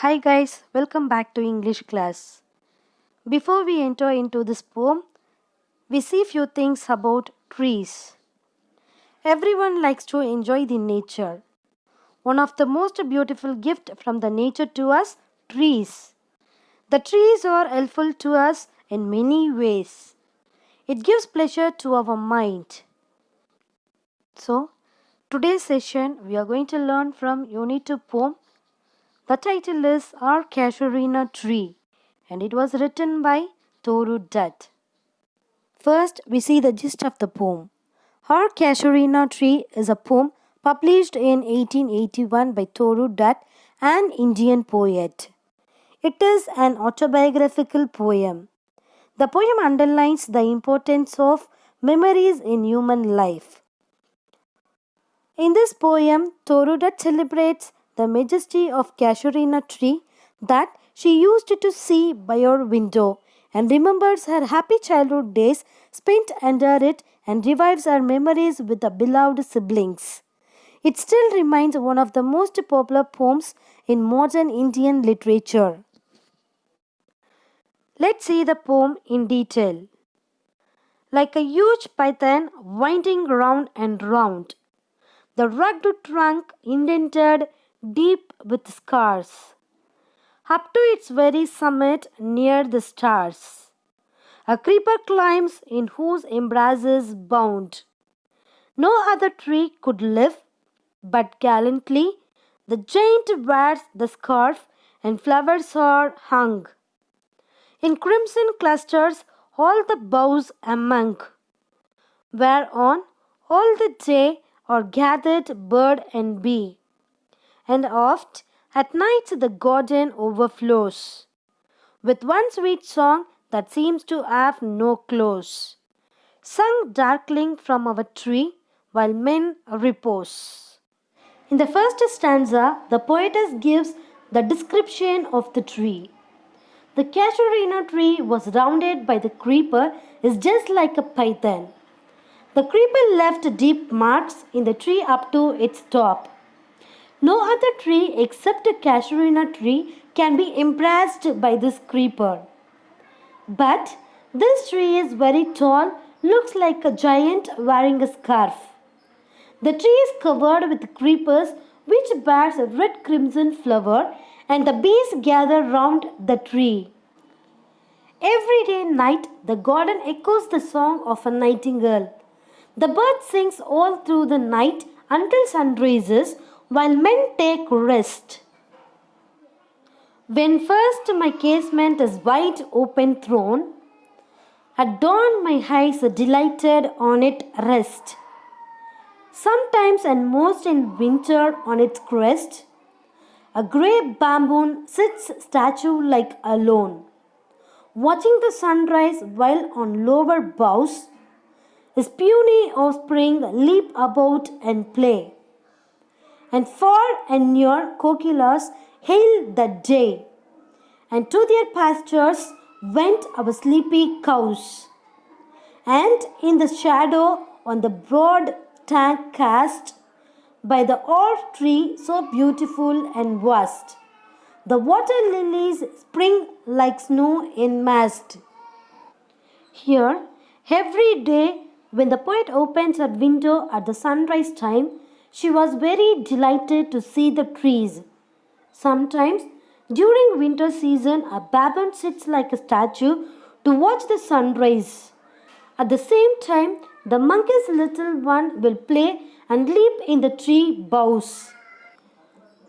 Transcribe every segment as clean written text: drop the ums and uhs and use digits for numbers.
Hi guys, welcome back to English class. Before we enter into this poem, we see few things about trees. Everyone likes to enjoy the nature. One of the most beautiful gift from the nature to us, trees. The trees are helpful to us in many ways. It gives pleasure to our mind. So, today's session we are going to learn from Unit 2 poem. The title is Our Casuarina Tree and it was written by Toru Dutt. First, we see the gist of the poem. Our Casuarina Tree is a poem published in 1881 by Toru Dutt, an Indian poet. It is an autobiographical poem. The poem underlines the importance of memories in human life. In this poem, Toru Dutt celebrates the majesty of Casuarina tree that she used to see by her window and remembers her happy childhood days spent under it and revives her memories with the beloved siblings. It still remains one of the most popular poems in modern Indian literature. Let's see the poem in detail. Like a huge python winding round and round, the rugged trunk indented deep with scars, up to its very summit near the stars. A creeper climbs in whose embraces bound. No other tree could live, but gallantly the giant wears the scarf and flowers are hung. In crimson clusters all the boughs among, whereon all the day are gathered bird and bee. And oft at night the garden overflows with one sweet song that seems to have no close, sung darkling from our tree while men repose. In the first stanza, the poetess gives the description of the tree. The casuarina tree was rounded by the creeper is just like a python. The creeper left deep marks in the tree up to its top. No other tree except a casuarina tree can be impressed by this creeper. But this tree is very tall, looks like a giant wearing a scarf. The tree is covered with creepers which bears a red crimson flower and the bees gather round the tree. Every day night the garden echoes the song of a nightingale. The bird sings all through the night until sun rises while men take rest. When first my casement is wide open thrown, at dawn my eyes delighted on it rest. Sometimes and most in winter on its crest, a grey bamboo sits statue like alone, watching the sunrise while on lower boughs his puny offspring leap about and play. And far and near kokilas hail the day, and to their pastures went our sleepy cows. And in the shadow on the broad tank cast by the oak tree so beautiful and vast, the water lilies spring like snow in mast. Here, every day when the poet opens her window at the sunrise time, she was very delighted to see the trees. Sometimes, during winter season, a baboon sits like a statue to watch the sunrise. At the same time, the monkey's little one will play and leap in the tree boughs.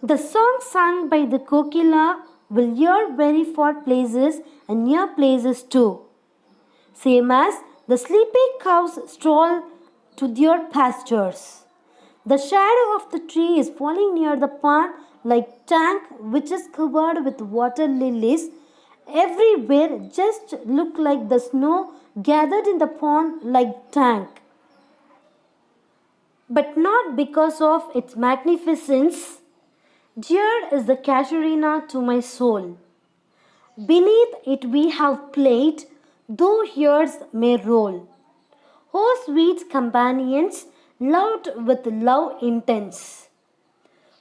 The song sung by the kokila will hear very far places and near places too. Same as the sleepy cows stroll to their pastures. The shadow of the tree is falling near the pond like tank which is covered with water lilies. Everywhere just look like the snow gathered in the pond like tank. But not because of its magnificence. Dear is the casuarina to my soul. Beneath it we have played, though years may roll. O sweet companions, loved with love intense.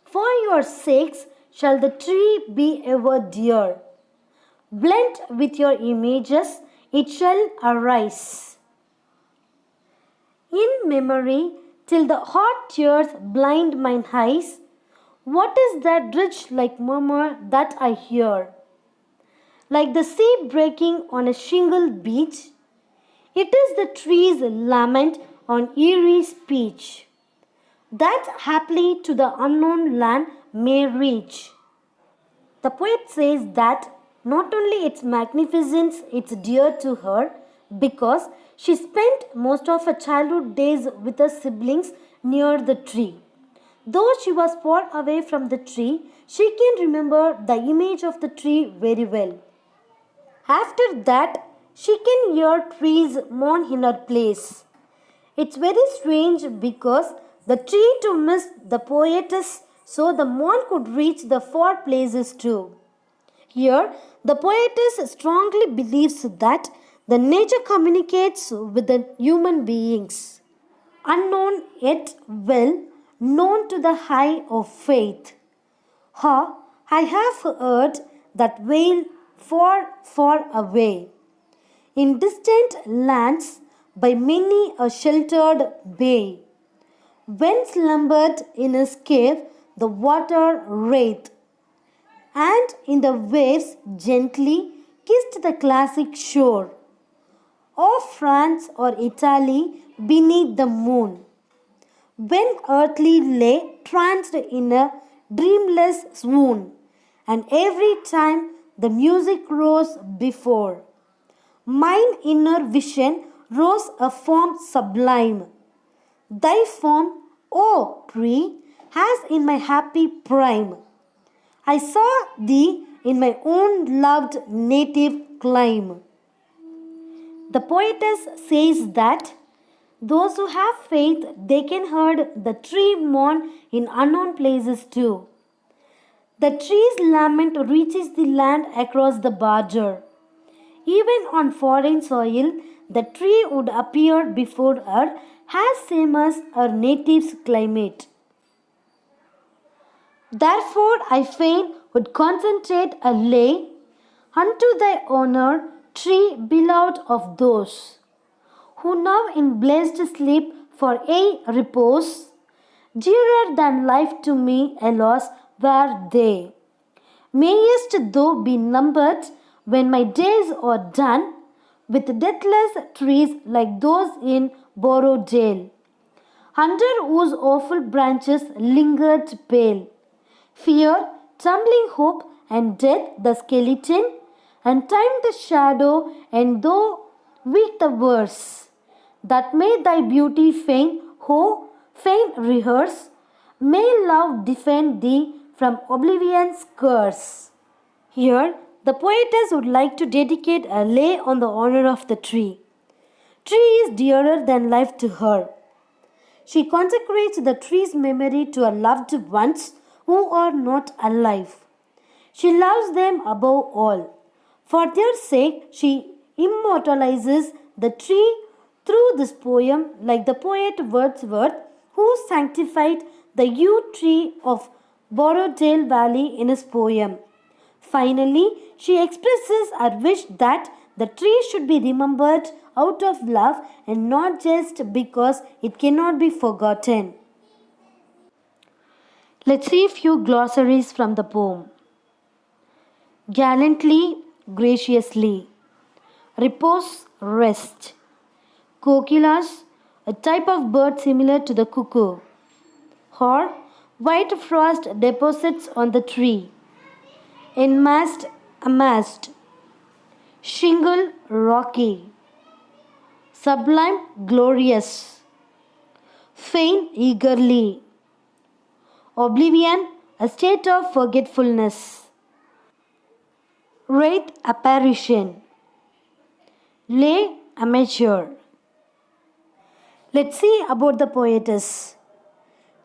For your sakes, shall the tree be ever dear. Blent with your images, it shall arise. In memory, till the hot tears blind mine eyes, what is that rich like murmur that I hear? Like the sea breaking on a shingled beach, it is the tree's lament on eerie speech, that haply to the unknown land may reach. The poet says that not only its magnificence is dear to her because she spent most of her childhood days with her siblings near the tree. Though she was far away from the tree, she can remember the image of the tree very well. After that, she can hear trees mourn in her place. It's very strange because the tree to miss the poetess so the mourn could reach the far places too. Here, the poetess strongly believes that the nature communicates with the human beings, unknown yet well known to the eye of faith. Ha, I have heard that wail far, far away, in distant lands by many a sheltered bay, when slumbered in his cave the water wraith, and in the waves gently kissed the classic shore of France or Italy beneath the moon, when earthly lay tranced in a dreamless swoon, and every time the music rose before mine inner vision rose a form sublime. Thy form, O tree, has in my happy prime. I saw thee in my own loved native clime. The poetess says that those who have faith, they can hear the tree mourn in unknown places too. The tree's lament reaches the land across the border. Even on foreign soil, the tree would appear before her as same as her native climate. Therefore, I fain would concentrate a lay unto thy honor, tree beloved of those who now in blessed sleep for aye repose. Dearer than life to me, alas, were they. Mayest thou be numbered when my days are done with deathless trees like those in Borrowdale, under whose awful branches lingered pale fear, tumbling hope, and death the skeleton, and time the shadow, and though weak the verse, that made thy beauty fain, oh, fain rehearse, may love defend thee from oblivion's curse. Here, the poetess would like to dedicate a lay on the honor of the tree. Tree is dearer than life to her. She consecrates the tree's memory to her loved ones who are not alive. She loves them above all. For their sake, she immortalizes the tree through this poem, like the poet Wordsworth, who sanctified the yew tree of Borrowdale Valley in his poem. Finally, she expresses her wish that the tree should be remembered out of love and not just because it cannot be forgotten. Let's see a few glossaries from the poem. Gallantly, graciously. Repose, rest. Kokilas, a type of bird similar to the cuckoo. Or white frost deposits on the tree. Enmast, amassed. Shingle, rocky. Sublime, glorious. Fain, eagerly. Oblivion, a state of forgetfulness. Wraith, apparition. Lay, amateur. Let's see about the poetess.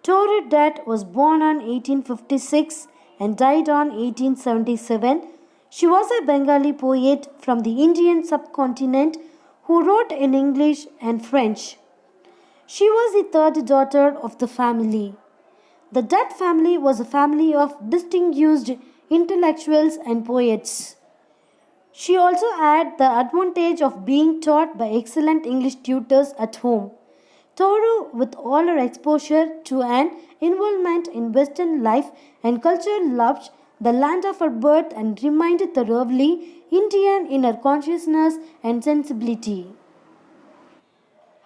Toru Dutt was born on 1856 and died on 1877. She was a Bengali poet from the Indian subcontinent who wrote in English and French. She was the third daughter of the family. The Dutt family was a family of distinguished intellectuals and poets. She also had the advantage of being taught by excellent English tutors at home. Toru, with all her exposure to an involvement in Western life and culture, loved the land of her birth and remained thoroughly Indian in her consciousness and sensibility.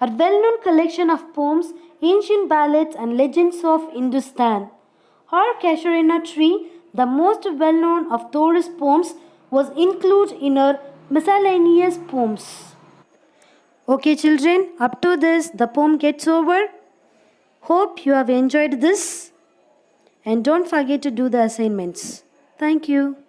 Her well-known collection of poems, ancient ballads and legends of Hindustan. Her Casuarina tree, the most well-known of Toru's poems, was included in her miscellaneous poems. Okay children, up to this the poem gets over. Hope you have enjoyed this and don't forget to do the assignments. Thank you.